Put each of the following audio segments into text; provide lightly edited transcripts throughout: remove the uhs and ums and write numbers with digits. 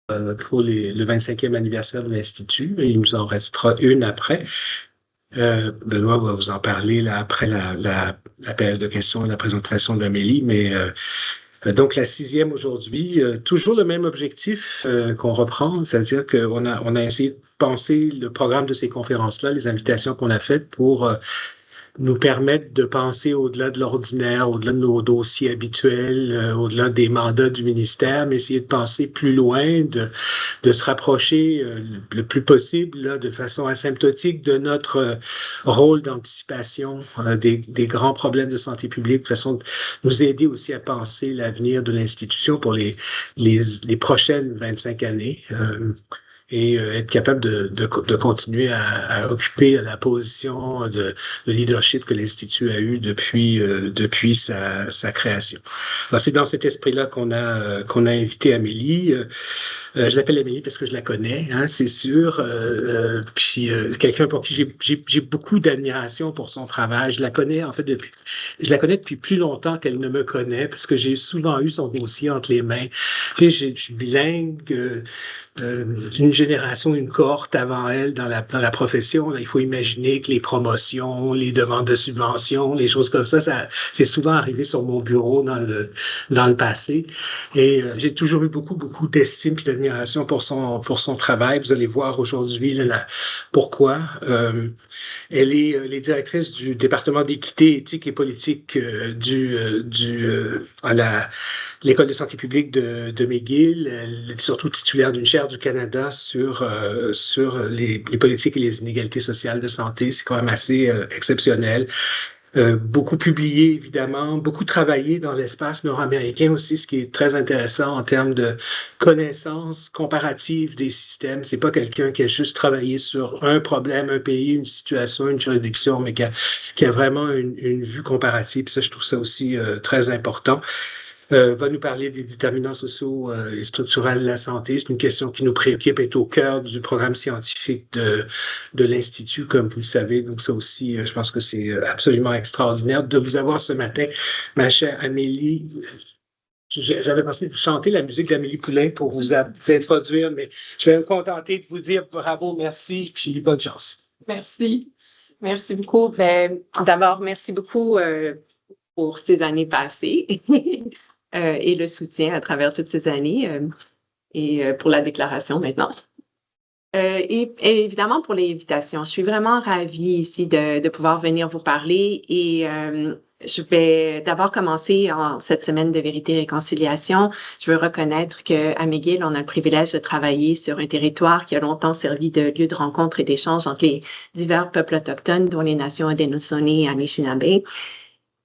pour le 25e anniversaire de l'Institut. Il nous en restera une après. Benoît va vous en parler là, après la période de questions et la présentation d'Amélie, mais donc la 6e aujourd'hui, toujours le même objectif qu'on reprend, c'est-à-dire qu'on a essayé de penser le programme de ces conférences-là, les invitations qu'on a faites pour nous permettre de penser au-delà de l'ordinaire, au-delà de nos dossiers habituels, au-delà des mandats du ministère, mais essayer de penser plus loin, de se rapprocher le plus possible, là, de façon asymptotique de notre rôle d'anticipation des grands problèmes de santé publique, de façon de nous aider aussi à penser l'avenir de l'institution pour les prochaines 25 années. Et être capable de continuer à occuper la position de leadership que l'Institut a eu depuis sa création. Alors, c'est dans cet esprit-là qu'on a invité Amélie. Je l'appelle Amélie parce que je la connais, hein, c'est sûr. Puis quelqu'un pour qui j'ai beaucoup d'admiration pour son travail. Je la connais en fait je la connais depuis plus longtemps qu'elle ne me connaît parce que j'ai souvent eu son dossier entre les mains. Puis je suis bilingue. Une génération, une cohorte avant elle dans la profession. Là, il faut imaginer que les promotions, les demandes de subventions, les choses comme ça c'est souvent arrivé sur mon bureau dans le passé. Et j'ai toujours eu beaucoup d'estime et d'admiration pour son travail. Vous allez voir aujourd'hui pourquoi. Elle est directrice du département d'équité, éthique et politique à l'École de santé publique de McGill. Elle est surtout titulaire d'une chaire du Canada sur les politiques et les inégalités sociales de santé. C'est quand même assez exceptionnel. Beaucoup publié, évidemment, beaucoup travaillé dans l'espace nord-américain aussi, ce qui est très intéressant en termes de connaissances comparatives des systèmes. C'est pas quelqu'un qui a juste travaillé sur un problème, un pays, une situation, une juridiction, mais qui a vraiment une vue comparative. Ça, je trouve ça aussi très important. Va nous parler des déterminants sociaux et structurels de la santé. C'est une question qui nous préoccupe, est au cœur du programme scientifique de l'Institut, comme vous le savez. Donc ça aussi, je pense que c'est absolument extraordinaire de vous avoir ce matin, ma chère Amélie. J'avais pensé vous chanter la musique d'Amélie Poulain pour vous introduire, mais je vais me contenter de vous dire bravo, merci, puis bonne chance. Merci. Merci beaucoup. D'abord, merci beaucoup pour ces années passées. Et le soutien à travers toutes ces années et pour la déclaration maintenant. Et évidemment pour l'invitation. Je suis vraiment ravie ici de pouvoir venir vous parler et je vais d'abord commencer en cette semaine de vérité et réconciliation. Je veux reconnaître qu'à McGill, on a le privilège de travailler sur un territoire qui a longtemps servi de lieu de rencontre et d'échange entre les divers peuples autochtones, dont les nations Haudenosaunee et Anishinaabe.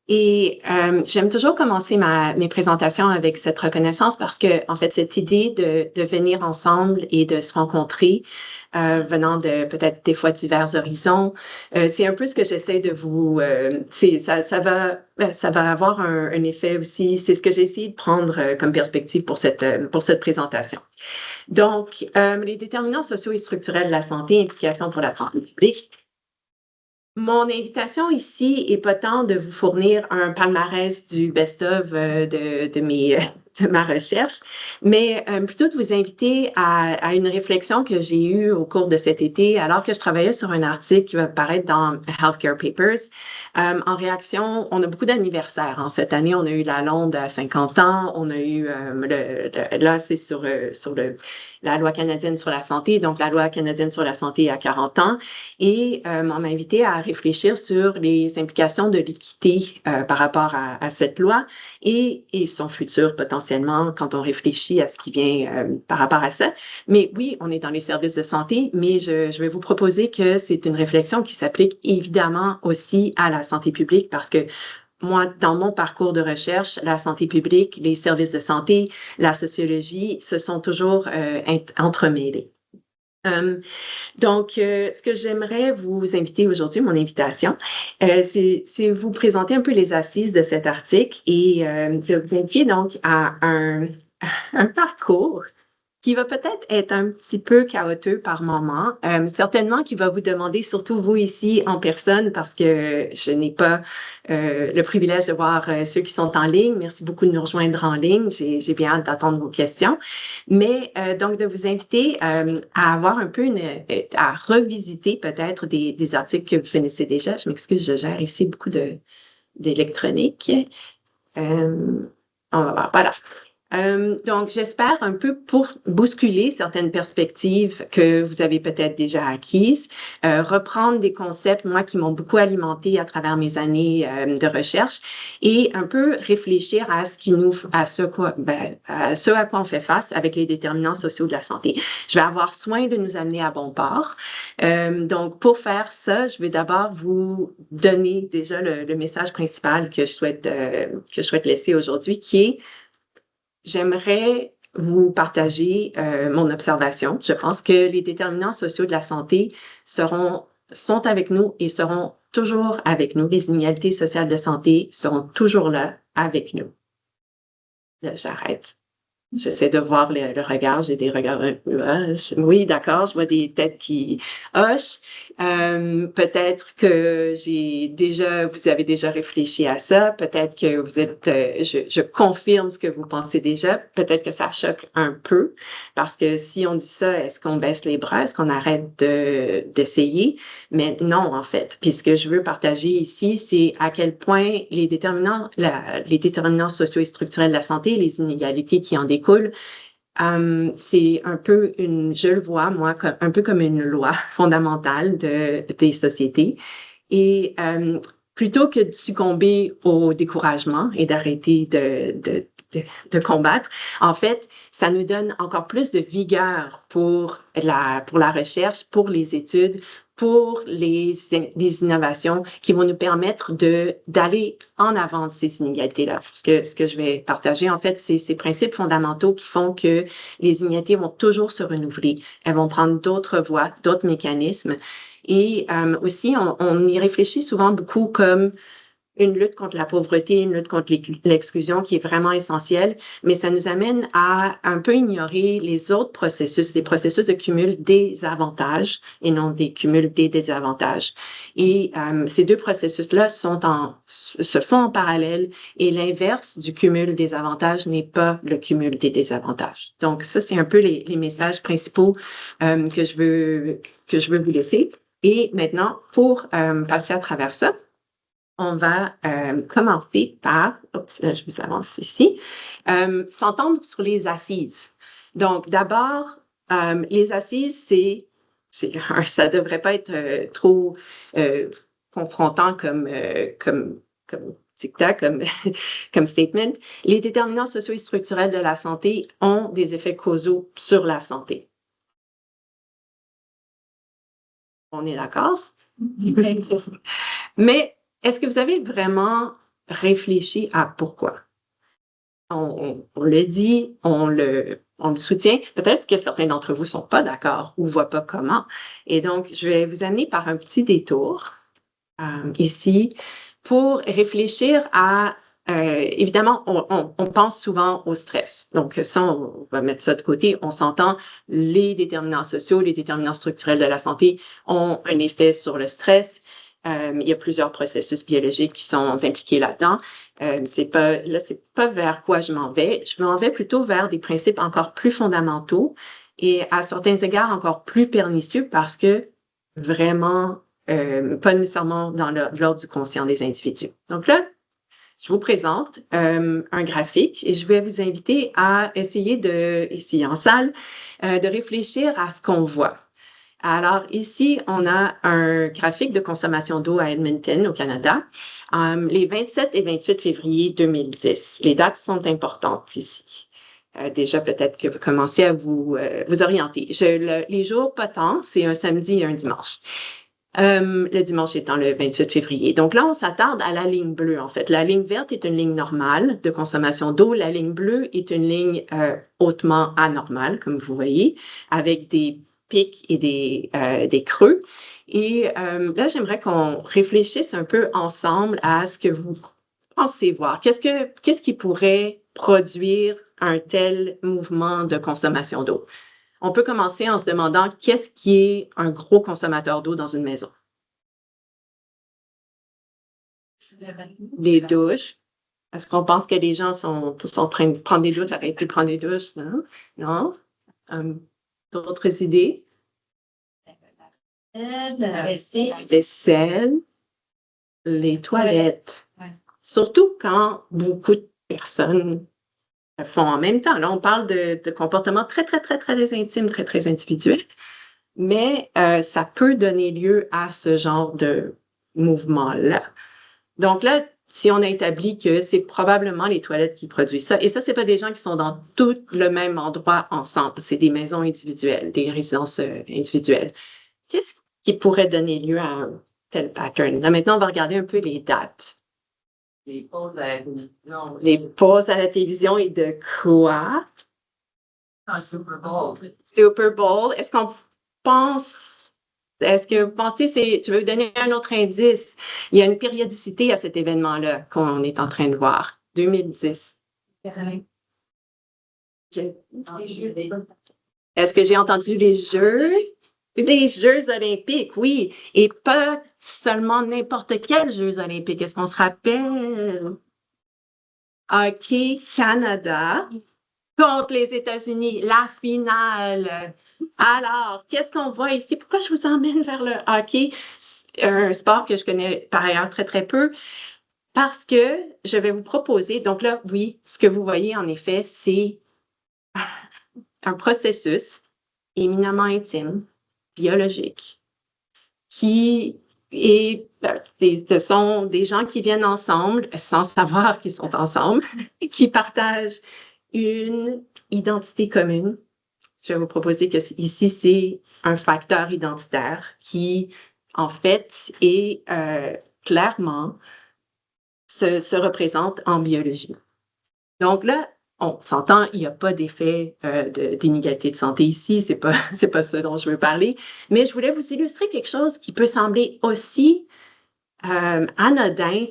Et j'aime toujours commencer mes présentations avec cette reconnaissance parce que, en fait, cette idée de venir ensemble et de se rencontrer, venant de peut-être des fois divers horizons, c'est un peu ce que j'essaie de vous. Ça va avoir un effet aussi. C'est ce que j'ai essayé de prendre comme perspective pour cette présentation. Donc, les déterminants sociaux et structurels de la santé, implications pour la santé publique. Mon invitation ici est pas tant de vous fournir un palmarès du best-of de ma recherche, mais plutôt de vous inviter à une réflexion que j'ai eue au cours de cet été, alors que je travaillais sur un article qui va paraître dans Healthcare Papers. En réaction, on a beaucoup d'anniversaires. Hein. Cette année, on a eu la Londe à 50 ans, on a eu, là, c'est sur la loi canadienne sur la santé, donc la loi canadienne sur la santé à 40 ans, et on m'a invité à réfléchir sur les implications de l'équité par rapport à cette loi et son futur potentiellement quand on réfléchit à ce qui vient par rapport à ça. Mais oui, on est dans les services de santé, mais je vais vous proposer que c'est une réflexion qui s'applique évidemment aussi à la santé publique parce que moi, dans mon parcours de recherche, la santé publique, les services de santé, la sociologie se sont toujours entremêlés. Donc, ce que j'aimerais vous inviter aujourd'hui, mon invitation, c'est vous présenter un peu les assises de cet article et de vous inviter donc à un parcours qui va peut-être être un petit peu chaotique par moment. Certainement qui va vous demander, surtout vous ici en personne, parce que je n'ai pas le privilège de voir ceux qui sont en ligne. Merci beaucoup de nous rejoindre en ligne. J'ai bien hâte d'attendre vos questions. Mais donc, de vous inviter à avoir un peu à revisiter peut-être des articles que vous connaissez déjà. Je m'excuse, je gère ici beaucoup d'électronique. On va voir. Voilà. Donc, j'espère un peu pour bousculer certaines perspectives que vous avez peut-être déjà acquises, reprendre des concepts, moi, qui m'ont beaucoup alimenté à travers mes années de recherche et un peu réfléchir à ce à quoi on fait face avec les déterminants sociaux de la santé. Je vais avoir soin de nous amener à bon port. Donc, pour faire ça, je vais d'abord vous donner déjà le message principal que je souhaite laisser aujourd'hui, qui est j'aimerais vous partager mon observation. Je pense que les déterminants sociaux de la santé sont avec nous et seront toujours avec nous. Les inégalités sociales de santé seront toujours là avec nous. Là, j'arrête. J'essaie de voir le regard. J'ai des regards un peu. Oui, d'accord, je vois des têtes qui hochent. Peut-être que vous avez déjà réfléchi à ça. Peut-être que vous êtes, je confirme ce que vous pensez déjà. Peut-être que ça choque un peu parce que si on dit ça, est-ce qu'on baisse les bras? Est-ce qu'on arrête d'essayer? Mais non, en fait. Puis ce que je veux partager ici, c'est à quel point les déterminants sociaux et structurels de la santé, les inégalités qui en découlent, c'est un peu je le vois, moi, un peu comme une loi fondamentale des sociétés. Et plutôt que de succomber au découragement et d'arrêter de combattre, en fait, ça nous donne encore plus de vigueur pour la recherche, pour les études, pour les innovations qui vont nous permettre d'aller en avant de ces inégalités-là. Parce que ce que je vais partager, en fait, c'est ces principes fondamentaux qui font que les inégalités vont toujours se renouveler. Elles vont prendre d'autres voies, d'autres mécanismes. Et aussi, on y réfléchit souvent beaucoup comme une lutte contre la pauvreté, une lutte contre l'exclusion qui est vraiment essentielle, mais ça nous amène à un peu ignorer les autres processus, les processus de cumul des avantages et non des cumuls des désavantages. Et ces deux processus-là se font en parallèle et l'inverse du cumul des avantages n'est pas le cumul des désavantages. Donc ça, c'est un peu les messages principaux que je veux vous laisser. Et maintenant, pour passer à travers ça, on va commencer par, je vous avance ici, s'entendre sur les assises. Donc, d'abord, les assises, ça ne devrait pas être trop confrontant comme dictat, comme statement. Les déterminants sociaux et structurels de la santé ont des effets causaux sur la santé. On est d'accord? Mais est-ce que vous avez vraiment réfléchi à pourquoi? On le dit, on le soutient. Peut-être que certains d'entre vous ne sont pas d'accord ou ne voient pas comment. Et donc, je vais vous amener par un petit détour ici pour réfléchir à, évidemment, on pense souvent au stress. Donc, ça, on va mettre ça de côté. On s'entend, les déterminants sociaux, les déterminants structurels de la santé ont un effet sur le stress. Il y a plusieurs processus biologiques qui sont impliqués là-dedans. C'est pas vers quoi je m'en vais. Je m'en vais plutôt vers des principes encore plus fondamentaux et à certains égards encore plus pernicieux parce que vraiment, pas nécessairement dans l'ordre du conscient des individus. Donc là, je vous présente un graphique et je vais vous inviter à essayer ici en salle, de réfléchir à ce qu'on voit. Alors, ici, on a un graphique de consommation d'eau à Edmonton, au Canada, les 27 et 28 février 2010. Les dates sont importantes ici. Déjà, peut-être que vous commencez à vous orienter. Les jours, pas tant, c'est un samedi et un dimanche. Le dimanche étant le 28 février. Donc là, on s'attarde à la ligne bleue, en fait. La ligne verte est une ligne normale de consommation d'eau. La ligne bleue est une ligne hautement anormale, comme vous voyez, avec des pics et des creux. Et là, j'aimerais qu'on réfléchisse un peu ensemble à ce que vous pensez voir. Qu'est-ce qui pourrait produire un tel mouvement de consommation d'eau? On peut commencer en se demandant qu'est-ce qui est un gros consommateur d'eau dans une maison? Les douches. Est-ce qu'on pense que les gens sont tous en train de prendre des douches, arrêter de prendre des douches? Non? Non? D'autres idées? La vaisselle, les toilettes. Surtout quand beaucoup de personnes le font en même temps. Là, on parle de comportements très, très, très, très intimes, très, très individuels, mais ça peut donner lieu à ce genre de mouvement-là. Donc là, si on a établi que c'est probablement les toilettes qui produisent ça, et ça, c'est pas des gens qui sont dans tout le même endroit ensemble, c'est des maisons individuelles, des résidences individuelles. Qu'est-ce qui pourrait donner lieu à un tel pattern? Là, maintenant, on va regarder un peu les dates. Les pauses à la télévision. Les pauses à la télévision et de quoi? Un Super Bowl. Super Bowl. Est-ce que vous pensez, je vais vous donner un autre indice. Il y a une périodicité à cet événement-là qu'on est en train de voir. 2010. Est-ce que j'ai entendu les Jeux? Les Jeux olympiques, oui. Et pas seulement n'importe quels Jeux olympiques. Est-ce qu'on se rappelle? Hockey Canada contre les États-Unis, la finale. Alors, qu'est-ce qu'on voit ici? Pourquoi je vous emmène vers le hockey? Un sport que je connais par ailleurs très, très peu. Parce que je vais vous proposer, donc là, oui, ce que vous voyez en effet, c'est un processus éminemment intime, biologique, qui est, ce sont des gens qui viennent ensemble sans savoir qu'ils sont ensemble, qui partagent une identité commune. Je vais vous proposer que ici, c'est un facteur identitaire qui, en fait, est clairement se représente en biologie. Donc là, on s'entend, il n'y a pas d'effet d'inégalité de santé ici, c'est pas ça dont je veux parler, mais je voulais vous illustrer quelque chose qui peut sembler aussi anodin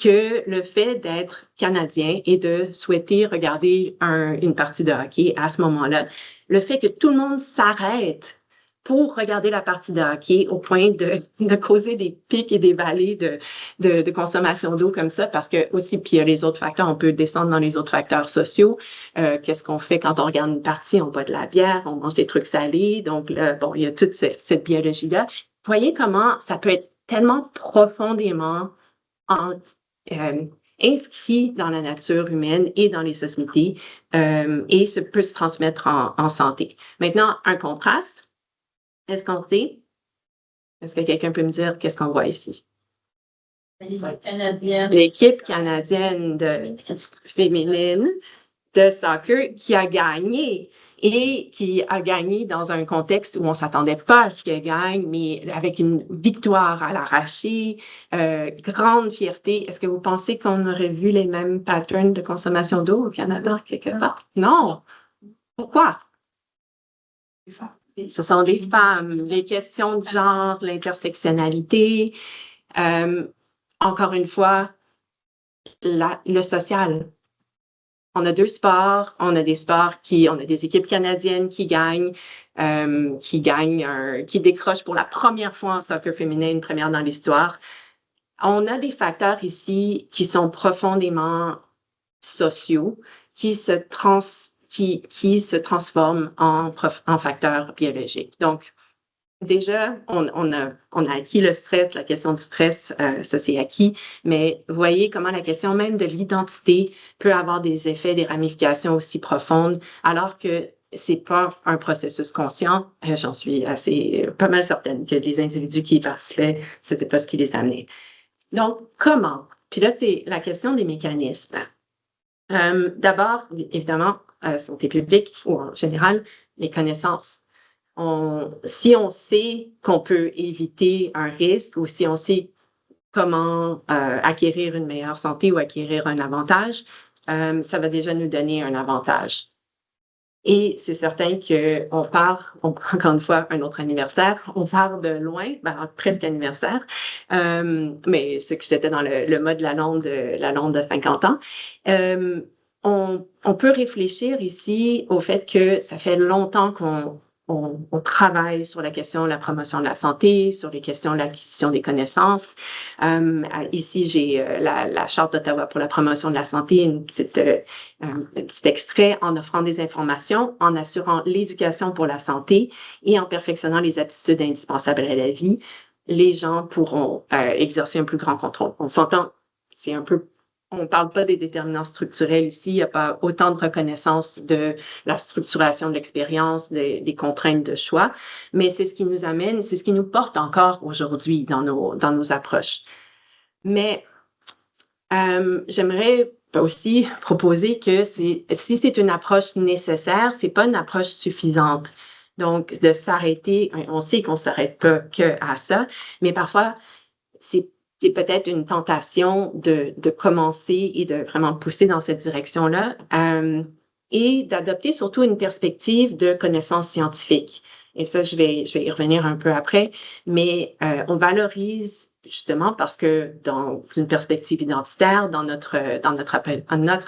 que le fait d'être Canadien et de souhaiter regarder une partie de hockey à ce moment-là. Le fait que tout le monde s'arrête pour regarder la partie de hockey au point de causer des pics et des vallées de consommation d'eau comme ça, parce que aussi, puis il y a les autres facteurs, on peut descendre dans les autres facteurs sociaux. Qu'est-ce qu'on fait quand on regarde une partie? On boit de la bière, on mange des trucs salés. Donc, là, bon, il y a toute cette biologie-là. Voyez comment ça peut être tellement profondément inscrit dans la nature humaine et dans les sociétés et peut se transmettre en santé. Maintenant, un contraste. Est-ce qu'on sait? Est-ce que quelqu'un peut me dire qu'est-ce qu'on voit ici? L'équipe canadienne féminine de soccer qui a gagné et qui a gagné dans un contexte où on ne s'attendait pas à ce qu'elle gagne, mais avec une victoire à l'arraché, grande fierté. Est-ce que vous pensez qu'on aurait vu les mêmes patterns de consommation d'eau au Canada quelque part? Non. Pourquoi? Ce sont les femmes, les questions de genre, l'intersectionnalité, encore une fois, le social. On a deux sports, on a des équipes canadiennes qui gagnent, qui décrochent pour la première fois en soccer féminin, une première dans l'histoire. On a des facteurs ici qui sont profondément sociaux, qui se transforment en facteurs biologiques. Donc, déjà, on a acquis le stress, la question du stress, ça c'est acquis, mais vous voyez comment la question même de l'identité peut avoir des effets, des ramifications aussi profondes, alors que c'est pas un processus conscient. J'en suis pas mal certaine que les individus qui y participaient, c'était pas ce qui les amenait. Donc, comment? Puis là, c'est la question des mécanismes. D'abord, évidemment, santé publique ou en général, les connaissances. Si on sait qu'on peut éviter un risque ou si on sait comment acquérir une meilleure santé ou acquérir un avantage, ça va déjà nous donner un avantage. Et c'est certain qu'on part, encore une fois, un autre anniversaire, on part de loin, presque anniversaire, mais c'est que j'étais dans le mode de la londe de 50 ans. on peut réfléchir ici au fait que ça fait longtemps qu'on travaille sur la question de la promotion de la santé, sur les questions de l'acquisition des connaissances. Ici, j'ai la Charte d'Ottawa pour la promotion de la santé, un petit extrait en offrant des informations, en assurant l'éducation pour la santé et en perfectionnant les aptitudes indispensables à la vie. Les gens pourront exercer un plus grand contrôle. On s'entend, c'est un peu. On ne parle pas des déterminants structurels ici. Il n'y a pas autant de reconnaissance de la structuration de l'expérience, des contraintes de choix, mais c'est ce qui nous amène, c'est ce qui nous porte encore aujourd'hui dans nos approches. Mais j'aimerais aussi proposer que si c'est une approche nécessaire, ce n'est pas une approche suffisante. Donc, de s'arrêter, on sait qu'on ne s'arrête pas qu'à ça, mais parfois, c'est peut-être une tentation de commencer et de vraiment pousser dans cette direction-là et d'adopter surtout une perspective de connaissance scientifique. Et ça, je vais y revenir un peu après, mais on valorise justement parce que dans une perspective identitaire, dans notre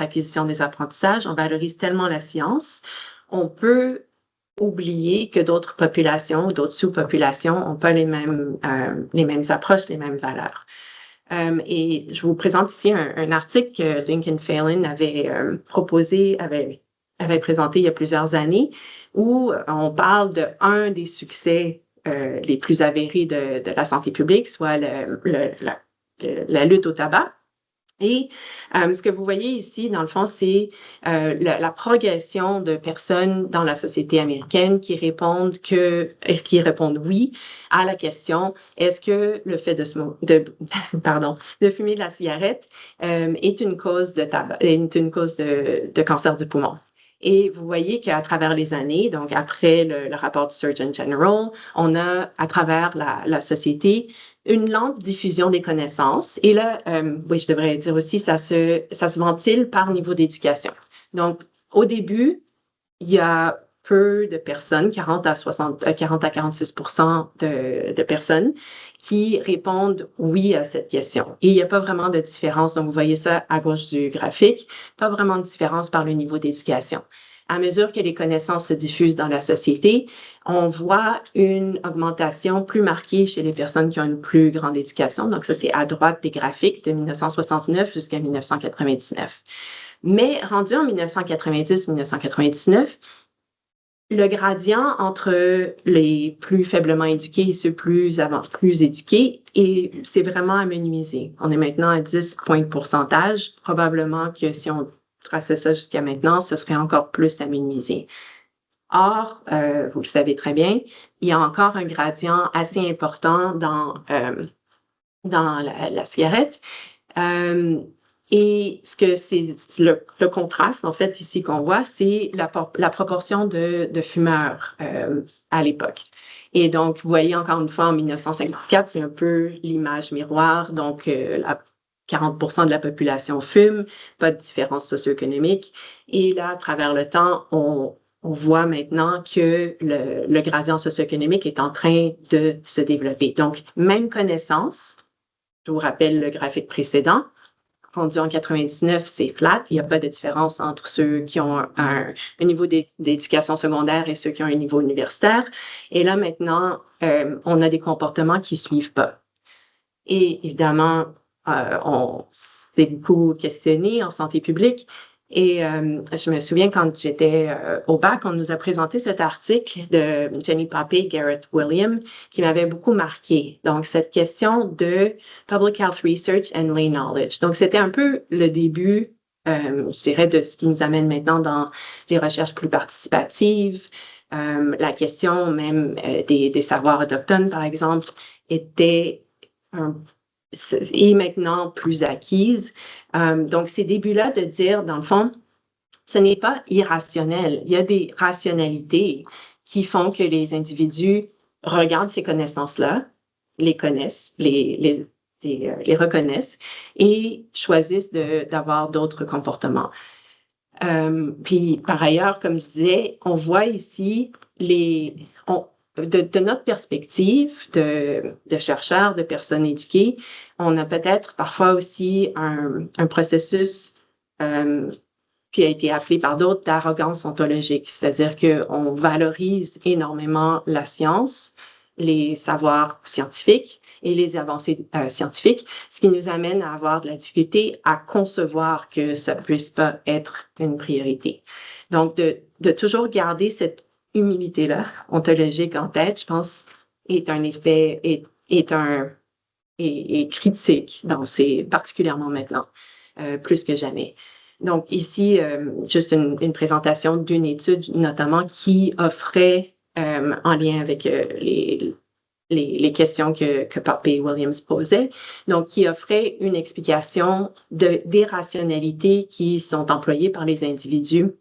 acquisition des apprentissages, on valorise tellement la science, on peut oublier que d'autres populations, d'autres sous-populations n'ont pas les mêmes approches, les mêmes valeurs. Et je vous présente ici un article que Lincoln Phelan avait présenté il y a plusieurs années, où on parle d'un des succès les plus avérés de la santé publique, soit la lutte au tabac. Et ce que vous voyez ici, dans le fond, c'est la progression de personnes dans la société américaine qui répondent oui à la question, est-ce que le fait de fumer de la cigarette est une cause de tabac, est une cause de cancer du poumon? Et vous voyez qu'à travers les années, donc après le rapport du Surgeon General, on a, à travers la société, une lente diffusion des connaissances. Et là, oui, je devrais dire aussi, ça se ventile par niveau d'éducation. Donc, au début, il y a peu de personnes, 40 à 46% de personnes qui répondent oui à cette question. Et il n'y a pas vraiment de différence. Donc, vous voyez ça à gauche du graphique, pas vraiment de différence par le niveau d'éducation. À mesure que les connaissances se diffusent dans la société, on voit une augmentation plus marquée chez les personnes qui ont une plus grande éducation. Donc, ça, c'est à droite des graphiques de 1969 jusqu'à 1999. Mais rendu en 1990-1999, le gradient entre les plus faiblement éduqués et ceux plus éduqués, c'est vraiment amenuisé. On est maintenant à 10 points de pourcentage. Probablement que si on traçait ça jusqu'à maintenant, ce serait encore plus amenuisé. Or, vous le savez très bien, il y a encore un gradient assez important dans la cigarette. Et ce que c'est le contraste, en fait, ici qu'on voit, c'est la proportion de fumeurs à l'époque. Et donc, vous voyez encore une fois, en 1954, c'est un peu l'image miroir. Donc, 40% de la population fume, pas de différence socio-économique. Et là, à travers le temps, on voit maintenant que le gradient socio-économique est en train de se développer. Donc, même connaissance, je vous rappelle le graphique précédent, rendu en 99, c'est flat. Il n'y a pas de différence entre ceux qui ont un niveau d'éducation secondaire et ceux qui ont un niveau universitaire. Et là, maintenant, on a des comportements qui ne suivent pas. Et évidemment, on s'est beaucoup questionné en santé publique. Et je me souviens quand j'étais au bac, on nous a présenté cet article de Jenny Poppé, Garrett Williams, qui m'avait beaucoup marqué. Donc, cette question de Public Health Research and Lay Knowledge. Donc, c'était un peu le début, je dirais, de ce qui nous amène maintenant dans des recherches plus participatives. La question même des savoirs autochtones, par exemple, est maintenant plus acquise. Donc, ces débuts-là de dire, dans le fond, ce n'est pas irrationnel. Il y a des rationalités qui font que les individus regardent ces connaissances-là, les connaissent, les reconnaissent et choisissent d'avoir d'autres comportements. Puis, par ailleurs, comme je disais, on voit ici de notre perspective de chercheurs, de personnes éduquées, on a peut-être parfois aussi un processus qui a été appelé par d'autres d'arrogance ontologique, c'est-à-dire qu'on valorise énormément la science, les savoirs scientifiques et les avancées scientifiques, ce qui nous amène à avoir de la difficulté à concevoir que ça ne puisse pas être une priorité. Donc, de toujours garder cette humilité-là, ontologique en tête, je pense, est un effet, est critique particulièrement maintenant, plus que jamais. Donc, ici, juste une présentation d'une étude, notamment, qui offrait, en lien avec les questions que Poppy Williams posait, donc qui offrait une explication des rationalités qui sont employées par les individus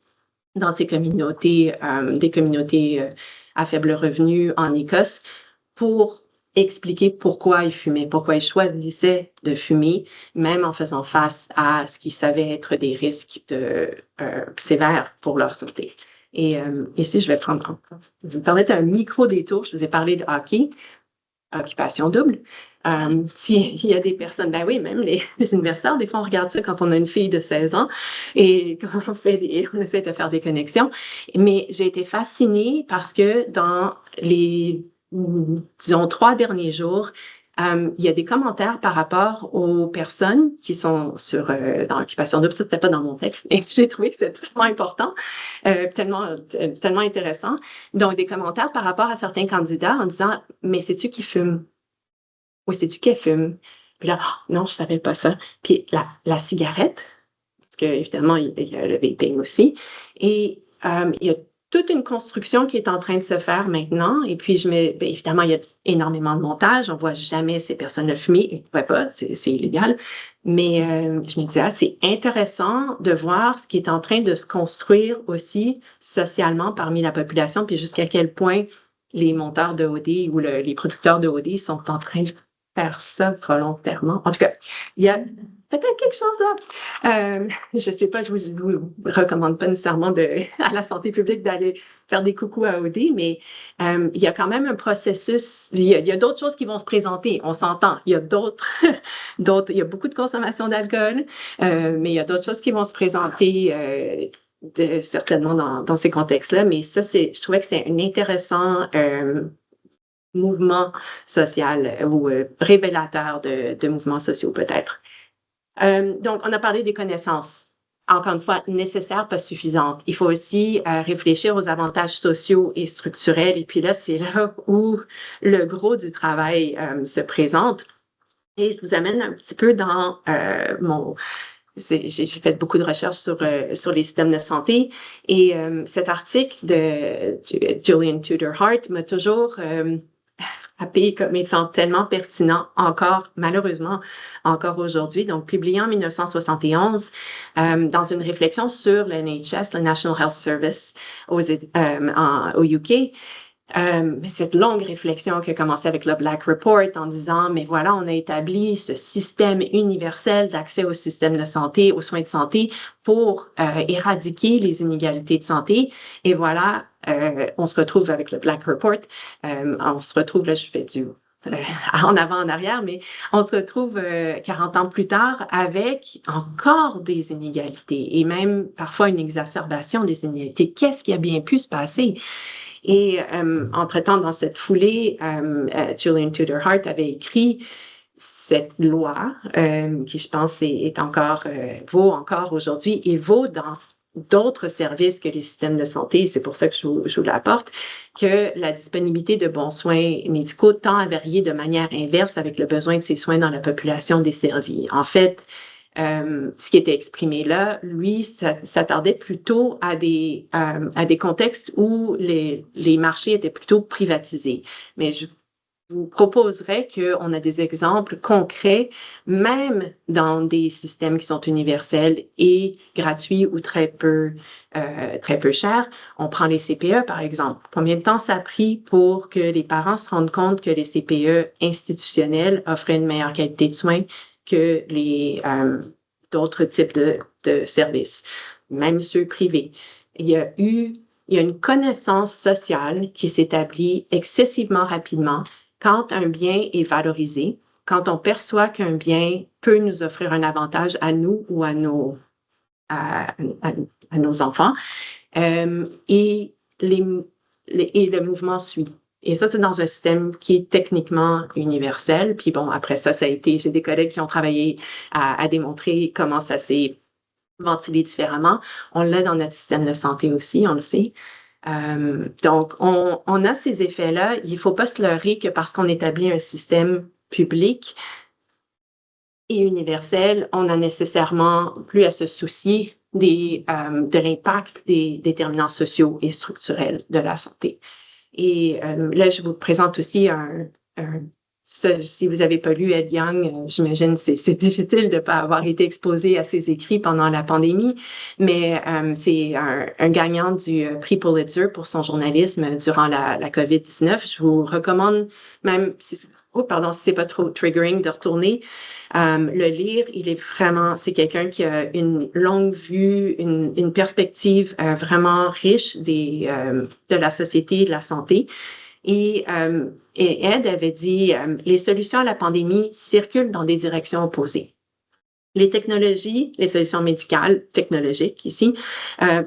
dans ces communautés, des communautés à faible revenu en Écosse, pour expliquer pourquoi ils fumaient, pourquoi ils choisissaient de fumer, même en faisant face à ce qu'ils savaient être des risques sévères pour leur santé. Et ici, je vais vous permettre un micro-détour. Je vous ai parlé de hockey, occupation double. S'il y a des personnes, ben oui, même les universitaires, des fois, on regarde ça quand on a une fille de 16 ans et quand on essaie de faire des connexions. Mais j'ai été fascinée parce que dans les, disons, 3 derniers jours, il y a des commentaires par rapport aux personnes qui sont dans l'occupation double. Ça, c'était pas dans mon texte, mais j'ai trouvé que c'était tellement important, tellement intéressant. Donc, des commentaires par rapport à certains candidats en disant, mais sais-tu qui fume? Oui, c'est-tu qu'elle fume? Puis là, oh, non, je savais pas ça. Puis la cigarette, parce qu'évidemment, il y a le vaping aussi. Et il y a toute une construction qui est en train de se faire maintenant. Et puis, évidemment, il y a énormément de montage. On ne voit jamais ces personnes-là fumer. Ils ne pourraient pas, c'est illégal. Mais je me disais, c'est intéressant de voir ce qui est en train de se construire aussi socialement parmi la population, puis jusqu'à quel point les monteurs de OD ou les producteurs de OD sont en train de faire ça volontairement. En tout cas, il y a peut-être quelque chose là. Je ne sais pas, je vous recommande pas nécessairement à la santé publique d'aller faire des coucous à OD, mais il y a quand même un processus, il y a d'autres choses qui vont se présenter, on s'entend. Il y a il y a beaucoup de consommation d'alcool, mais il y a d'autres choses qui vont se présenter certainement dans ces contextes-là, mais ça, je trouvais que c'est un intéressant mouvement social ou révélateur de mouvements sociaux peut-être. Donc, on a parlé des connaissances. Encore une fois, nécessaires, pas suffisantes. Il faut aussi réfléchir aux avantages sociaux et structurels. Et puis là, c'est là où le gros du travail se présente. Et je vous amène un petit peu dans j'ai fait beaucoup de recherches sur les systèmes de santé et cet article de Julian Tudor-Hart m'a toujours frappé comme étant tellement pertinent malheureusement, encore aujourd'hui. Donc, publié en 1971 dans une réflexion sur le NHS, le National Health Service au UK. Cette longue réflexion qui a commencé avec le Black Report en disant, mais voilà, on a établi ce système universel d'accès au système de santé, aux soins de santé pour éradiquer les inégalités de santé. Et voilà, on se retrouve avec le Black Report. On se retrouve, là, je fais en avant, en arrière, mais on se retrouve 40 ans plus tard avec encore des inégalités et même parfois une exacerbation des inégalités. Qu'est-ce qui a bien pu se passer? Et entre-temps, dans cette foulée, Julian Tudor-Hart avait écrit cette loi qui, je pense, vaut encore aujourd'hui et vaut dans d'autres services que les systèmes de santé. C'est pour ça que je vous l'apporte, que la disponibilité de bons soins médicaux tend à varier de manière inverse avec le besoin de ces soins dans la population desservie. En fait, ce qui était exprimé là, lui, s'attardait plutôt à des contextes où les marchés étaient plutôt privatisés. Mais je vous proposerais qu'on a des exemples concrets, même dans des systèmes qui sont universels et gratuits ou très peu chers. On prend les CPE, par exemple. Combien de temps ça a pris pour que les parents se rendent compte que les CPE institutionnels offraient une meilleure qualité de soins que d'autres types de services, même ceux privés. Il y a une connaissance sociale qui s'établit excessivement rapidement quand un bien est valorisé, quand on perçoit qu'un bien peut nous offrir un avantage à nous ou à nos enfants. Et le mouvement suit. Et ça, c'est dans un système qui est techniquement universel. Puis bon, après ça, j'ai des collègues qui ont travaillé à démontrer comment ça s'est ventilé différemment. On l'a dans notre système de santé aussi, on le sait. Donc, on a ces effets-là. Il ne faut pas se leurrer que parce qu'on établit un système public et universel, on a nécessairement plus à se soucier de l'impact des déterminants sociaux et structurels de la santé. Et là, je vous présente aussi si vous n'avez pas lu Ed Young, j'imagine c'est difficile de ne pas avoir été exposé à ses écrits pendant la pandémie, mais c'est un gagnant du prix Pulitzer pour son journalisme durant la COVID-19. Je vous recommande, même si c'est pas trop triggering, de retourner le lire. C'est quelqu'un qui a une longue vue, une perspective vraiment riche de la société et de la santé. Et Ed avait dit les solutions à la pandémie circulent dans des directions opposées. Les technologies, les solutions médicales, technologiques ici,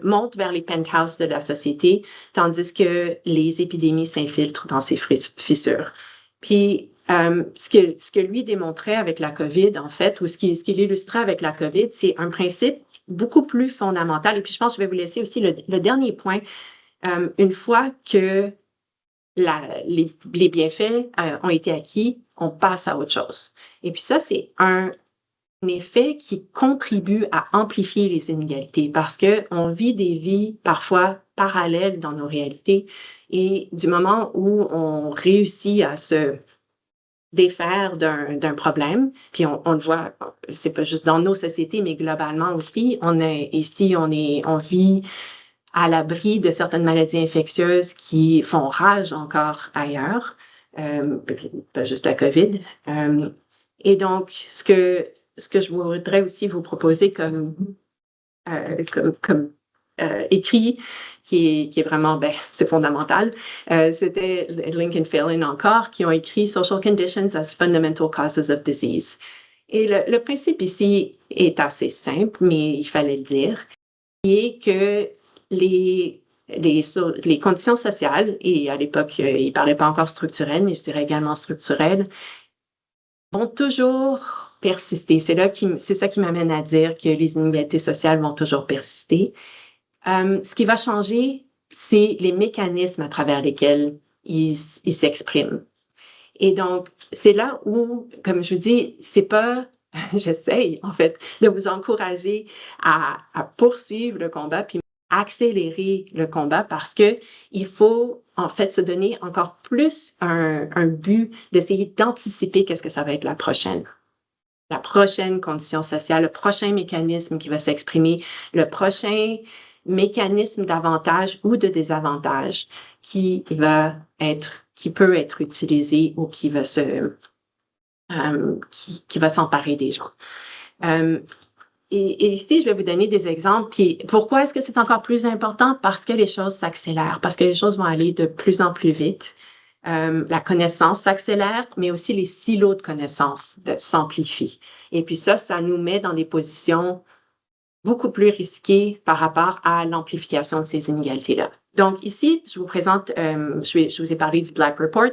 montent vers les penthouses de la société, tandis que les épidémies s'infiltrent dans ces fissures. Puis, ce que lui démontrait avec la COVID, en fait, ou ce qu'il illustrait avec la COVID, c'est un principe beaucoup plus fondamental. Et puis, je pense que je vais vous laisser aussi le dernier point. Une fois que les bienfaits ont été acquis, on passe à autre chose. Et puis ça, c'est un effet qui contribue à amplifier les inégalités parce qu'on vit des vies parfois parallèles dans nos réalités. Et du moment où on réussit à se défaire d'un problème, puis on le voit, c'est pas juste dans nos sociétés, mais globalement aussi, on vit à l'abri de certaines maladies infectieuses qui font rage encore ailleurs, pas juste la COVID. Et donc, ce que je voudrais aussi vous proposer comme écrit, qui est vraiment, c'est fondamental, c'était Lincoln Phelan encore, qui ont écrit Social Conditions as Fundamental Causes of Disease. Et le principe ici est assez simple, mais il fallait le dire, qui est que les conditions sociales, et à l'époque, il ne parlait pas encore structurelles, mais je dirais également structurelles, vont toujours persister. C'est ça qui m'amène à dire que les inégalités sociales vont toujours persister. Ce qui va changer, c'est les mécanismes à travers lesquels ils s'expriment. Et donc, c'est là où, comme je vous dis, c'est pas... J'essaye, en fait, de vous encourager à poursuivre le combat puis accélérer le combat parce qu'il faut, en fait, se donner encore plus un but d'essayer d'anticiper qu'est-ce que ça va être la prochaine condition sociale, le prochain mécanisme qui va s'exprimer, le prochain mécanisme d'avantage ou de désavantage qui peut être utilisé ou qui va s'emparer des gens. Et ici, je vais vous donner des exemples. Puis pourquoi est-ce que c'est encore plus important? Parce que les choses s'accélèrent, parce que les choses vont aller de plus en plus vite. La connaissance s'accélère, mais aussi les silos de connaissances s'amplifient. Et puis ça nous met dans des positions beaucoup plus risquées par rapport à l'amplification de ces inégalités-là. Donc ici, je vous présente, je vous ai parlé du Black Report,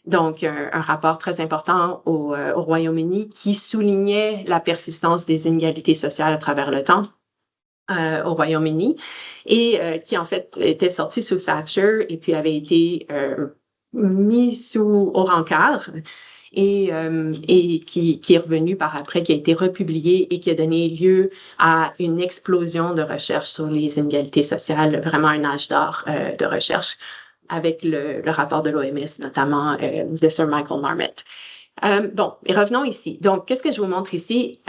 donc un rapport très important au Royaume-Uni qui soulignait la persistance des inégalités sociales à travers le temps au Royaume-Uni et qui en fait était sorti sous Thatcher et puis avait été mis au rencard et qui est revenu par après, qui a été republié et qui a donné lieu à une explosion de recherche sur les inégalités sociales, vraiment un âge d'or de recherche avec le rapport de l'OMS, notamment de Sir Michael Marmot. Bon, et revenons ici. Donc, qu'est-ce que je vous montre ici?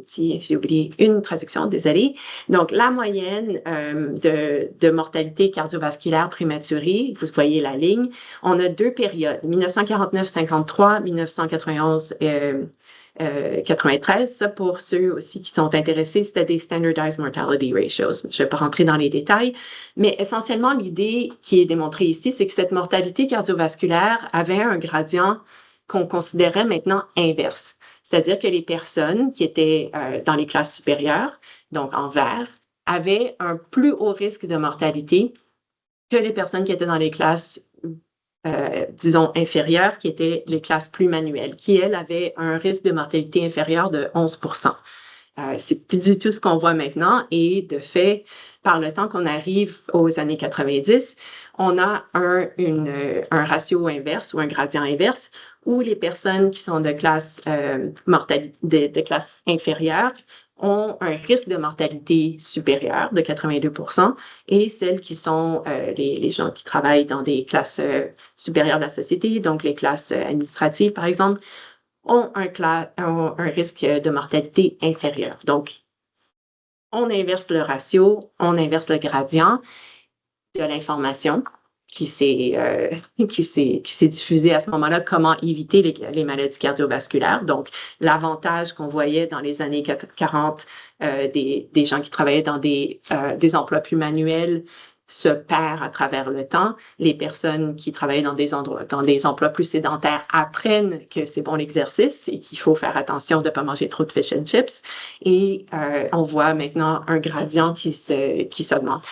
J'ai oublié une traduction, désolée. Donc, la moyenne de mortalité cardiovasculaire prématurée, vous voyez la ligne, on a deux périodes, 1949-53, 1991-93. Ça, pour ceux aussi qui sont intéressés, c'était des Standardized Mortality Ratios. Je ne vais pas rentrer dans les détails, mais essentiellement, l'idée qui est démontrée ici, c'est que cette mortalité cardiovasculaire avait un gradient qu'on considérait maintenant inverse. C'est-à-dire que les personnes qui étaient dans les classes supérieures donc en vert, avaient un plus haut risque de mortalité que les personnes qui étaient dans les classes, disons, inférieures, qui étaient les classes plus manuelles, qui, elles, avaient un risque de mortalité inférieur de 11 c'est plus du tout ce qu'on voit maintenant. Et de fait, par le temps qu'on arrive aux années 90, on a un ratio inverse ou un gradient inverse où les personnes qui sont de classe, de classe inférieure ont un risque de mortalité supérieur de 82 et celles qui sont les gens qui travaillent dans des classes supérieures de la société, donc les classes administratives, par exemple, ont un risque de mortalité inférieur. Donc, on inverse le ratio, on inverse le gradient de l'information qui s'est diffusée à ce moment-là, comment éviter les maladies cardiovasculaires. Donc, l'avantage qu'on voyait dans les années 40 des gens qui travaillaient dans des emplois plus manuels se perd à travers le temps. Les personnes qui travaillent dans des emplois plus sédentaires apprennent que c'est bon l'exercice et qu'il faut faire attention de ne pas manger trop de fish and chips. Et on voit maintenant un gradient qui s'augmente.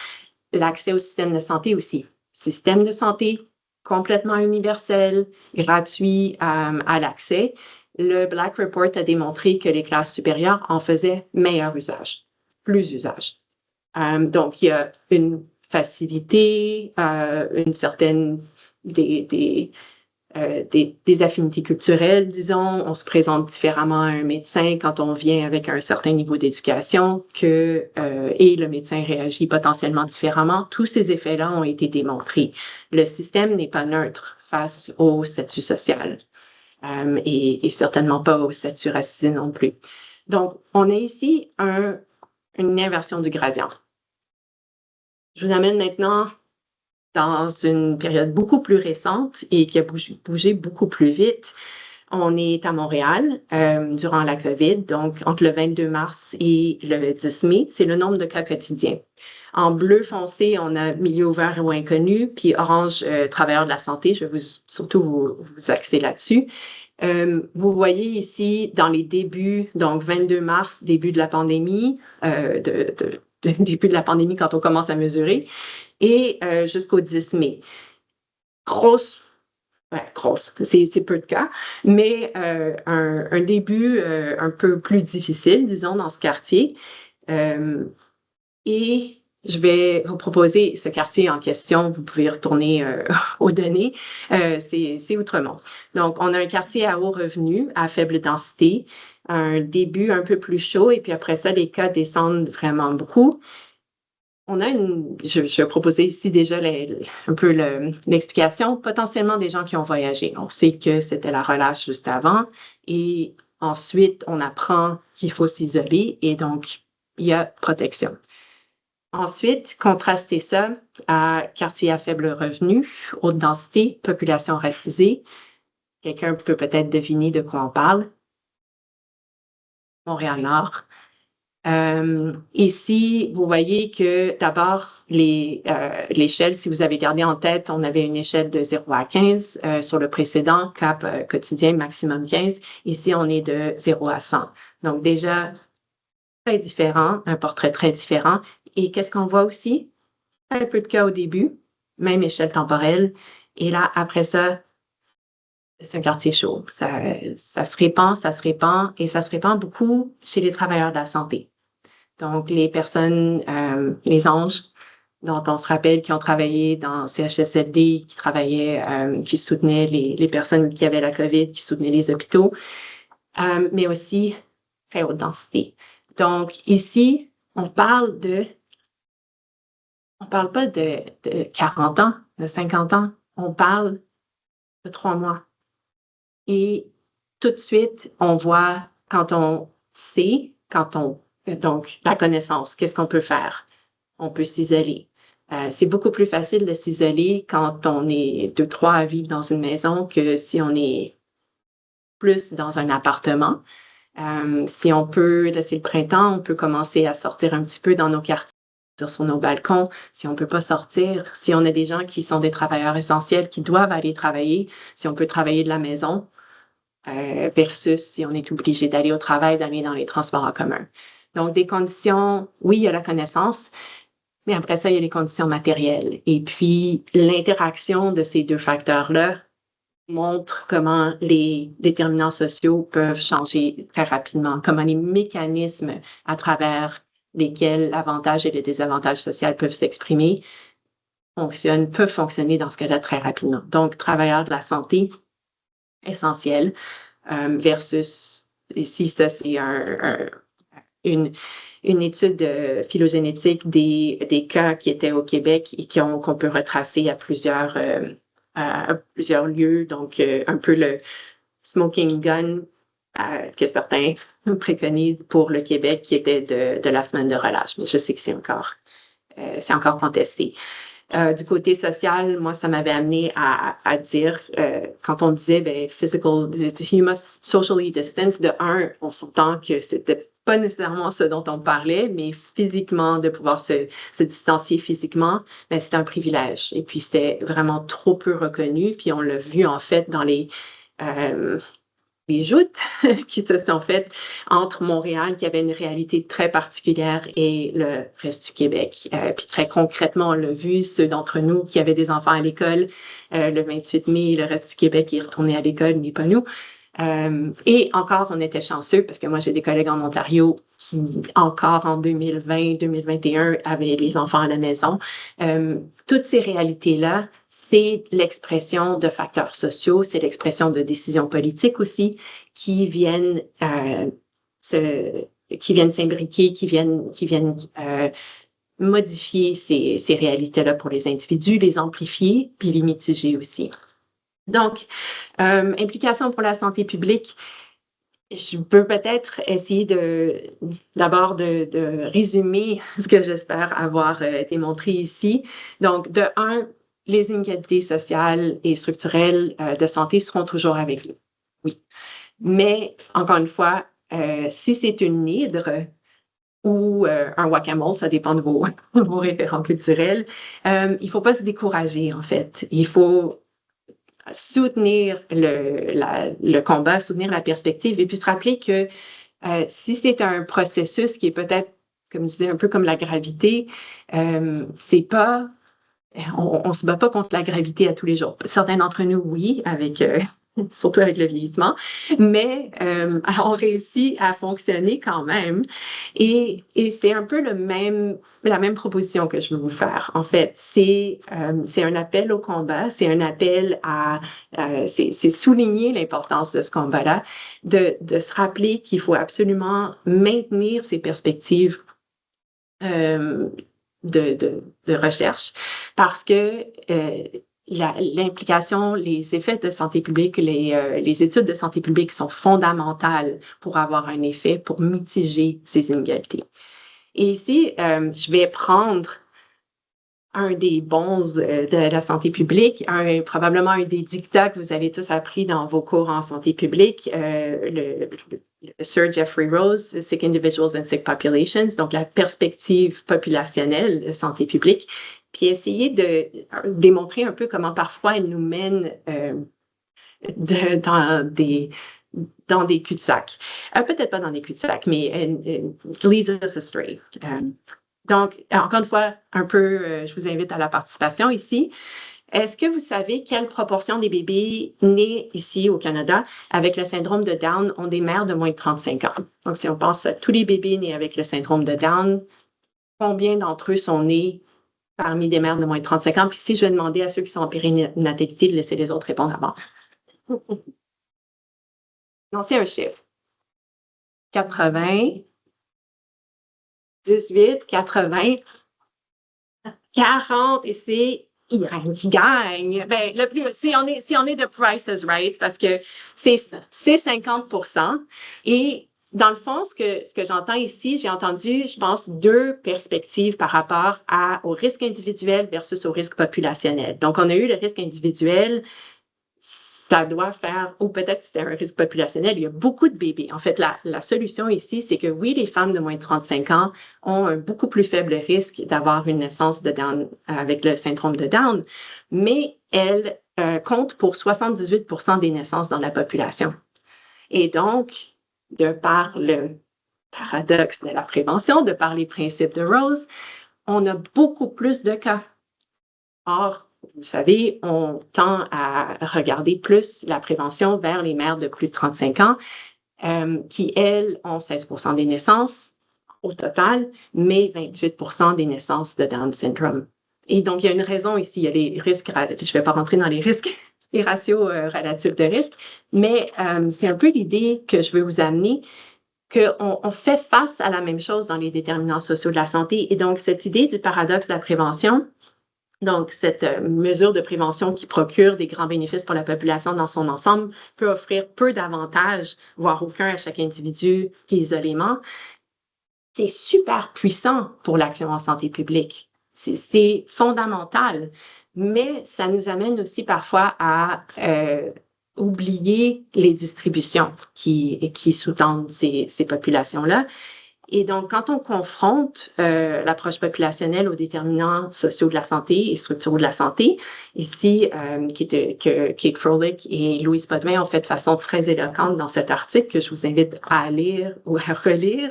L'accès au système de santé aussi. Système de santé complètement universel, gratuit à l'accès. Le Black Report a démontré que les classes supérieures en faisaient meilleur usage, plus usage. Donc, il y a une facilité, une certaine des affinités culturelles, disons. On se présente différemment à un médecin quand on vient avec un certain niveau d'éducation et le médecin réagit potentiellement différemment. Tous ces effets-là ont été démontrés. Le système n'est pas neutre face au statut social et certainement pas au statut racisé non plus. Donc, on a ici une inversion du gradient. Je vous amène maintenant dans une période beaucoup plus récente et qui a bougé beaucoup plus vite. On est à Montréal durant la COVID, donc entre le 22 mars et le 10 mai, c'est le nombre de cas quotidiens. En bleu foncé, on a milieu ouvert ou inconnu, puis orange, travailleurs de la santé, je vais surtout vous axer là-dessus. Vous voyez ici, dans les débuts, donc 22 mars, début de la pandémie, début de la pandémie quand on commence à mesurer, et jusqu'au 10 mai. Grosse, c'est peu de cas, mais un début un peu plus difficile, disons, dans ce quartier. Et je vais vous proposer ce quartier en question. Vous pouvez retourner aux données. C'est Outremont. Donc, on a un quartier à haut revenu, à faible densité, un début un peu plus chaud, et puis après ça, les cas descendent vraiment beaucoup. On a je vais proposer ici déjà un peu l'explication, potentiellement des gens qui ont voyagé. On sait que c'était la relâche juste avant et ensuite, on apprend qu'il faut s'isoler et donc, il y a protection. Ensuite, contraster ça à quartier à faible revenu, haute densité, population racisée. Quelqu'un peut peut-être deviner de quoi on parle. Montréal-Nord. Ici, vous voyez que d'abord, l'échelle, si vous avez gardé en tête, on avait une échelle de 0 à 15 sur le précédent, cap quotidien maximum 15. Ici, on est de 0 à 100. Donc déjà, très différent, un portrait très différent. Et qu'est-ce qu'on voit aussi? Un peu de cas au début, même échelle temporelle. Et là, après ça, c'est un quartier chaud. Ça se répand et ça se répand beaucoup chez les travailleurs de la santé. Donc, les personnes, les anges, dont on se rappelle qui ont travaillé dans CHSLD, qui soutenaient les personnes qui avaient la COVID, qui soutenaient les hôpitaux, mais aussi très haute densité. Donc, ici, on parle pas de 40 ans, de 50 ans, on parle de 3 mois. Et tout de suite, on voit quand on sait, donc la connaissance, qu'est-ce qu'on peut faire? On peut s'isoler. C'est beaucoup plus facile de s'isoler quand on est 2-3 à vivre dans une maison que si on est plus dans un appartement. Si on peut, là c'est le printemps, on peut commencer à sortir un petit peu dans nos quartiers, sur nos balcons. Si on ne peut pas sortir, si on a des gens qui sont des travailleurs essentiels qui doivent aller travailler, si on peut travailler de la maison versus si on est obligé d'aller au travail, d'aller dans les transports en commun. Donc, des conditions, oui, il y a la connaissance, mais après ça, il y a les conditions matérielles. Et puis, l'interaction de ces deux facteurs-là montre comment les déterminants sociaux peuvent changer très rapidement, comment les mécanismes à travers lesquels l'avantage et le désavantage social peuvent s'exprimer peuvent fonctionner dans ce cas-là très rapidement. Donc, travailleurs de la santé, essentiel, versus, ici, ça, c'est une étude phylogénétique des cas qui étaient au Québec et qu'on peut retracer à plusieurs lieux. Donc, un peu le smoking gun que certains préconisent pour le Québec, qui était de la semaine de relâche. Mais je sais que c'est encore contesté. Du côté social, moi, ça m'avait amené à dire, quand on disait, you must socially distance, de un, on s'entend que c'était pas nécessairement ce dont on parlait, mais physiquement, de pouvoir se distancier physiquement, c'est un privilège. Et puis, c'était vraiment trop peu reconnu. Puis, on l'a vu, en fait, dans les joutes qui se sont faites entre Montréal, qui avait une réalité très particulière, et le reste du Québec. Puis très concrètement, on l'a vu, ceux d'entre nous qui avaient des enfants à l'école, le 28 mai, le reste du Québec est retourné à l'école, mais pas nous. Et encore, on était chanceux parce que moi, j'ai des collègues en Ontario qui, encore en 2020-2021, avaient les enfants à la maison. Toutes ces réalités-là, c'est l'expression de facteurs sociaux, c'est l'expression de décisions politiques aussi qui viennent s'imbriquer, qui viennent modifier ces réalités-là pour les individus, les amplifier, puis les mitiger aussi. Donc, implication pour la santé publique, je peux peut-être essayer d'abord de résumer ce que j'espère avoir démontré ici. Donc, de un, les inégalités sociales et structurelles de santé seront toujours avec nous. Oui. Mais, encore une fois, si c'est une hydre ou un whack-a-mole, ça dépend de vos référents culturels, il ne faut pas se décourager, en fait. Il faut soutenir le combat, soutenir la perspective, et puis se rappeler que si c'est un processus qui est peut-être, comme je disais, un peu comme la gravité, c'est pas... On ne se bat pas contre la gravité à tous les jours. Certains d'entre nous, oui, surtout avec le vieillissement, mais on réussit à fonctionner quand même. Et c'est un peu la même proposition que je veux vous faire. En fait, c'est un appel au combat, c'est un appel c'est souligner l'importance de ce combat-là, de se rappeler qu'il faut absolument maintenir ces perspectives de recherche, parce que l'implication, les effets de santé publique, les études de santé publique sont fondamentales pour avoir un effet, pour mitiger ces inégalités. Et ici, je vais prendre un des bons de la santé publique, probablement un des dictats que vous avez tous appris dans vos cours en santé publique, le Sir Jeffrey Rose, Sick Individuals and Sick Populations, donc la perspective populationnelle de santé publique, puis essayer de démontrer un peu comment parfois elle nous mène dans des cul-de-sac. Peut-être pas dans des cul-de-sac, mais leads us astray. Donc, encore une fois, un peu, je vous invite à la participation ici. Est-ce que vous savez quelle proportion des bébés nés ici au Canada avec le syndrome de Down ont des mères de moins de 35 ans? Donc, si on pense à tous les bébés nés avec le syndrome de Down, combien d'entre eux sont nés parmi des mères de moins de 35 ans? Puis si je vais demander à ceux qui sont en périnatalité de laisser les autres répondre avant. Non, c'est un chiffre. 80, 18, 80, 40, et c'est Irène qui gagne. Ben, le plus, si on est de Price is Right, parce que c'est 50%. Et dans le fond, ce que j'entends ici, j'ai entendu, je pense, deux perspectives par rapport au risque individuel versus au risque populationnel. Donc, on a eu le risque individuel, ça doit faire, ou peut-être c'était un risque populationnel, il y a beaucoup de bébés. En fait, la solution ici, c'est que oui, les femmes de moins de 35 ans ont un beaucoup plus faible risque d'avoir une naissance de Down avec le syndrome de Down, mais elles comptent pour 78% des naissances dans la population. Et donc, de par paradoxe de la prévention, de par les principes de Rose, on a beaucoup plus de cas. Or, vous savez, on tend à regarder plus la prévention vers les mères de plus de 35 ans, qui, elles, ont 16% des naissances au total, mais 28% des naissances de Down syndrome. Et donc, il y a une raison ici, il y a les risques, je ne vais pas rentrer dans les risques, les ratios relatifs de risque, mais c'est un peu l'idée que je veux vous amener, qu'on fait face à la même chose dans les déterminants sociaux de la santé. Et donc, cette idée du paradoxe de la prévention, donc cette mesure de prévention qui procure des grands bénéfices pour la population dans son ensemble, peut offrir peu d'avantages, voire aucun à chaque individu isolément. C'est super puissant pour l'action en santé publique. C'est fondamental, mais ça nous amène aussi parfois à oublier les distributions qui sous-tendent ces populations-là. Et donc, quand on confronte l'approche populationnelle aux déterminants sociaux de la santé et structuraux de la santé, ici, que Kate Froelich et Louise Potvin ont fait de façon très éloquente dans cet article que je vous invite à lire ou à relire,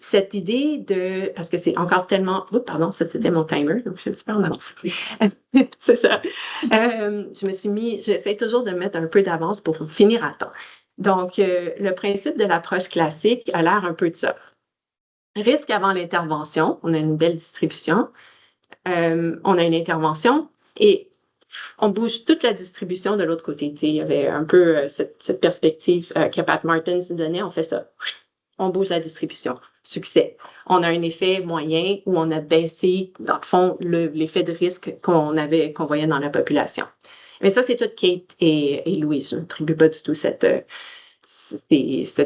cette idée de, parce que c'est encore tellement, oh, pardon, ça c'était mon timer, donc je suis un petit peu en avance. C'est ça. J'essaie toujours de mettre un peu d'avance pour finir à temps. Donc, le principe de l'approche classique a l'air un peu de ça. Risque avant l'intervention, on a une belle distribution, on a une intervention et on bouge toute la distribution de l'autre côté. Il y avait un peu cette perspective que Pat Martins nous donnait, on fait ça. On bouge la distribution. Succès. On a un effet moyen où on a baissé, dans le fond, l'effet de risque qu'on voyait dans la population. Mais ça, c'est tout Kate et Louise. Je n'attribue pas du tout cette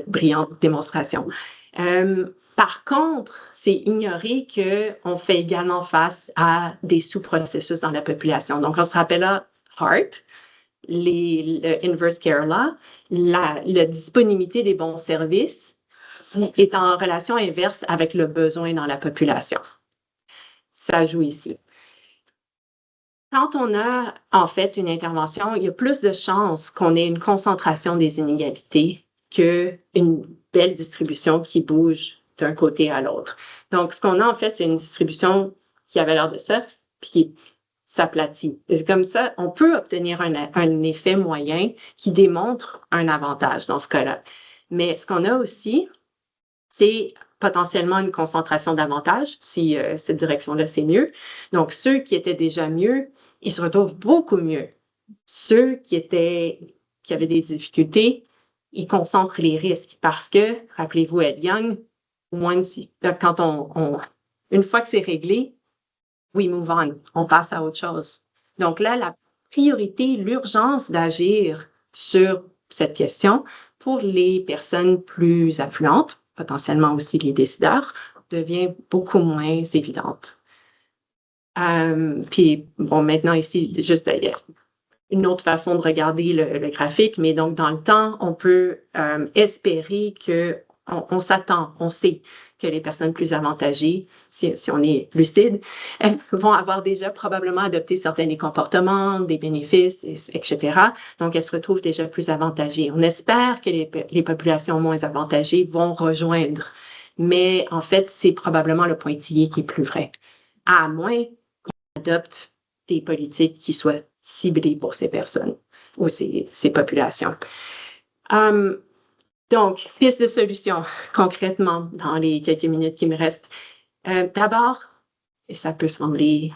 brillante démonstration. Par contre, c'est ignorer qu'on fait également face à des sous-processus dans la population. Donc, on se rappelle là, HEART, le Inverse Care Law, la disponibilité des bons services est en relation inverse avec le besoin dans la population. Ça joue ici. Quand on a en fait une intervention, il y a plus de chances qu'on ait une concentration des inégalités qu'une belle distribution qui bouge d'un côté à l'autre. Donc, ce qu'on a en fait, c'est une distribution qui avait l'air de ça, puis qui s'aplatit. Et comme ça, on peut obtenir un effet moyen qui démontre un avantage dans ce cas-là. Mais ce qu'on a aussi, c'est potentiellement une concentration d'avantages, si cette direction-là, c'est mieux. Donc, ceux qui étaient déjà mieux, ils se retrouvent beaucoup mieux. Ceux qui avaient des difficultés, ils concentrent les risques parce que, rappelez-vous, Ed Young, une fois que c'est réglé, we move on, on passe à autre chose. Donc là, la priorité, l'urgence d'agir sur cette question pour les personnes plus affluentes, potentiellement aussi les décideurs, devient beaucoup moins évidente. Puis, bon, maintenant ici, juste une autre façon de regarder le graphique, mais donc dans le temps, on peut espérer qu'on s'attend, on sait que les personnes plus avantagées, si on est lucide, vont avoir déjà probablement adopté certains des comportements, des bénéfices, etc. Donc, elles se retrouvent déjà plus avantagées. On espère que les populations moins avantagées vont rejoindre, mais en fait, c'est probablement le pointillé qui est plus vrai, à moins qu'on adopte des politiques qui soient ciblées pour ces personnes ou ces populations. Donc, piste de solution, concrètement, dans les quelques minutes qui me restent. D'abord, et ça peut sembler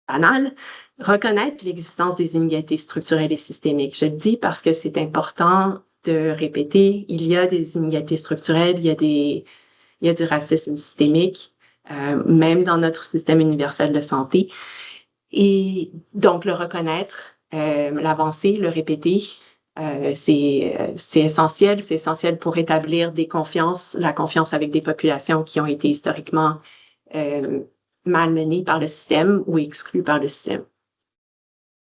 banal, reconnaître l'existence des inégalités structurelles et systémiques. Je le dis parce que c'est important de répéter, il y a des inégalités structurelles, il y a du racisme systémique, même dans notre système universel de santé. Et donc, le reconnaître, l'avancer, le répéter, c'est essentiel. C'est essentiel pour établir la confiance avec des populations qui ont été historiquement malmenées par le système ou exclues par le système.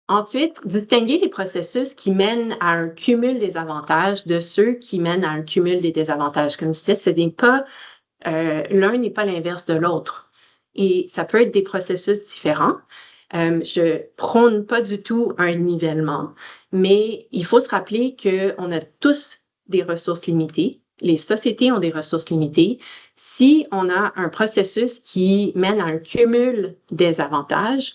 Ensuite, distinguer les processus qui mènent à un cumul des avantages de ceux qui mènent à un cumul des désavantages. Comme je disais, l'un n'est pas l'inverse de l'autre. Et ça peut être des processus différents. Je prône pas du tout un nivellement, mais il faut se rappeler qu'on a tous des ressources limitées. Les sociétés ont des ressources limitées. Si on a un processus qui mène à un cumul des avantages,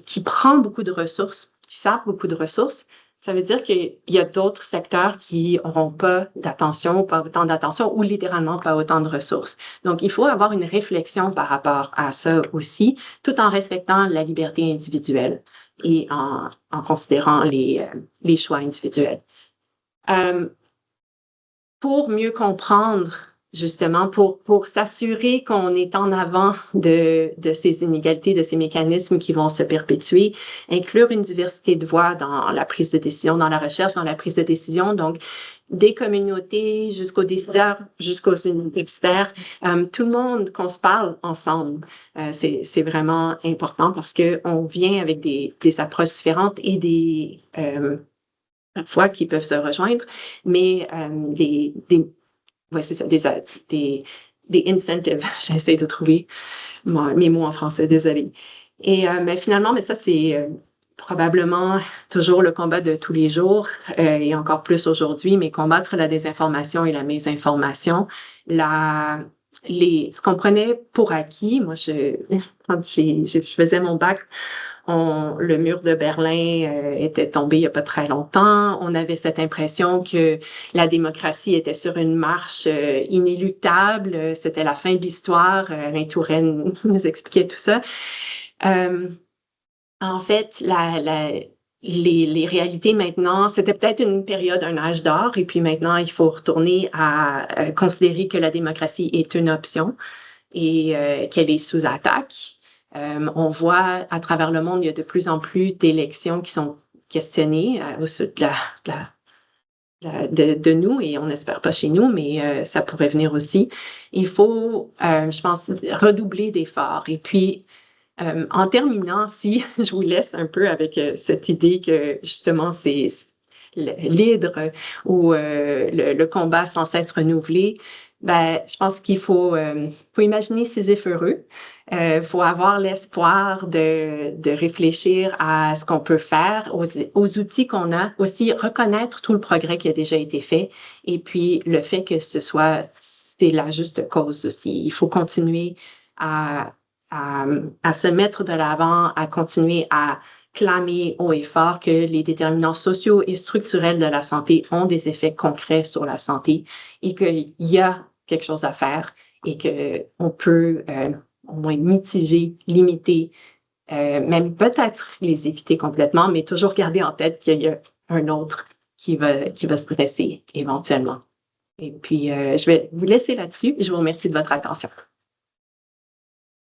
qui prend beaucoup de ressources, qui sape beaucoup de ressources, ça veut dire qu'il y a d'autres secteurs qui n'auront pas d'attention, pas autant d'attention, ou littéralement pas autant de ressources. Donc, il faut avoir une réflexion par rapport à ça aussi, tout en respectant la liberté individuelle et en considérant les choix individuels. Pour mieux comprendre, justement, pour s'assurer qu'on est en avant de ces inégalités, de ces mécanismes qui vont se perpétuer, inclure une diversité de voix dans la prise de décision, dans la recherche, dans la prise de décision, donc des communautés jusqu'aux décideurs, jusqu'aux universitaires, tout le monde, qu'on se parle ensemble. C'est vraiment important parce qu'on vient avec des approches différentes et des parfois qui peuvent se rejoindre, mais ouais, c'est ça, des incentives. J'essaie de trouver mes mots en français, désolée. Et mais finalement, mais ça, c'est probablement toujours le combat de tous les jours et encore plus aujourd'hui, mais combattre la désinformation et la mésinformation. Ce qu'on prenait pour acquis, moi, quand je faisais mon bac, le mur de Berlin était tombé il n'y a pas très longtemps. On avait cette impression que la démocratie était sur une marche inéluctable. C'était la fin de l'histoire. Alain Touraine nous expliquait tout ça. En fait, les réalités maintenant, c'était peut-être une période, un âge d'or, et puis maintenant, il faut retourner à considérer que la démocratie est une option et qu'elle est sous attaque. On voit à travers le monde, il y a de plus en plus d'élections qui sont questionnées au sud de nous, et on n'espère pas chez nous, mais ça pourrait venir aussi. Il faut, je pense, redoubler d'efforts. Et puis, en terminant, si je vous laisse un peu avec cette idée que justement c'est l'hydre ou le combat sans cesse renouvelé, ben, je pense qu'il faut imaginer Sisyphe heureux. Faut avoir l'espoir de réfléchir à ce qu'on peut faire, aux outils qu'on a, aussi reconnaître tout le progrès qui a déjà été fait, et puis le fait que c'est la juste cause aussi. Il faut continuer à se mettre de l'avant, à continuer à clamer haut et fort que les déterminants sociaux et structurels de la santé ont des effets concrets sur la santé et qu'il y a quelque chose à faire et qu'on peut au moins mitiger, limiter, même peut-être les éviter complètement, mais toujours garder en tête qu'il y a un autre qui va se dresser éventuellement. Et puis, je vais vous laisser là-dessus. Je vous remercie de votre attention.